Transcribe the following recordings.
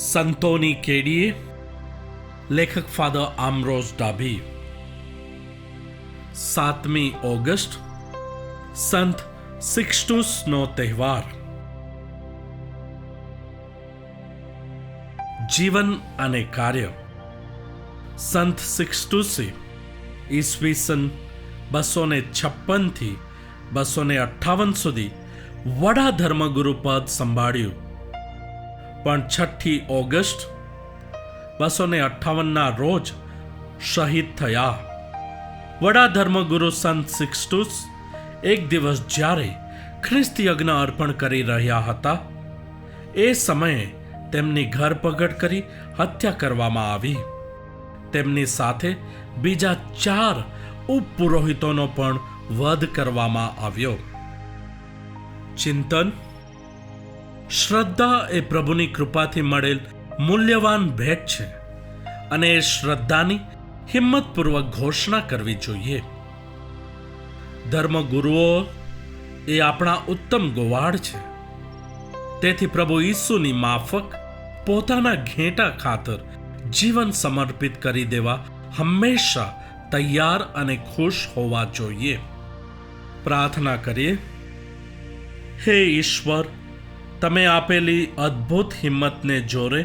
સંતોની કેડીએ. લેખક father આમ્બ્રોઝ Dabhi. 7મી August સંત સિક્સ્ટુસનો તહેવાર. જીવન અને કાર્ય. સંત સિક્સ્ટુસે ઈસવીસન 256 થી 258 સુધી વડા ધર્મગુરુ પદ સંભાળ્યું, પણ 6ઠી ઓગસ્ટ 258 રોજ શહીદ થયા. વડા ધર્મગુરુ સંત સિક્સ્ટુસ એક દિવસ જ્યારે ખ્રિસ્ત યજ્ઞ અર્પણ કરી રહ્યા હતા, એ સમયે તેમની ધરપકડ કરી હત્યા કરવામાં આવી. તેમની સાથે બીજા 4 ઉપપુરોહિતોનો પણ વધ કરવામાં આવ્યો. ચિંતન. શ્રદ્ધા એ પ્રભુની કૃપાથી મળેલ મૂલ્યવાન ભેટ છે, અને એ શ્રદ્ધાની હિંમતપૂર્વક ઘોષણા કરવી જોઈએ. ધર્મગુરુઓ એ આપણા ઉત્તમ ગોવાળ છે. તેથી પ્રભુ ઈસુની માફક પોતાના ઘેટા ખાતર જીવન સમર્પિત કરી દેવા હંમેશા તૈયાર અને ખુશ હોવા જોઈએ. પ્રાર્થના કરીએ. હે ઈશ્વર, તમે આપેલી અદ્ભુત હિંમતને જોરે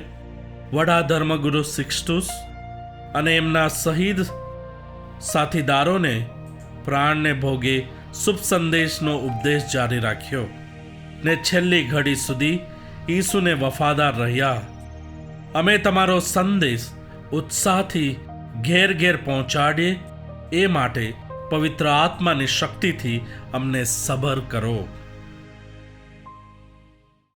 વડા ધર્મગુરુ સિક્સ્ટુસ અને એમના શહીદ સાથીદારોને પ્રાણને ભોગે શુભ સંદેશનો ઉપદેશ જારી રાખ્યો ને છેલ્લી ઘડી સુધી ઈસુને વફાદાર રહ્યા. અમે તમારો સંદેશ ઉત્સાહથી ઘેર ઘેર પહોંચાડીએ, એ માટે પવિત્ર આત્માની શક્તિથી અમને સબર કરો.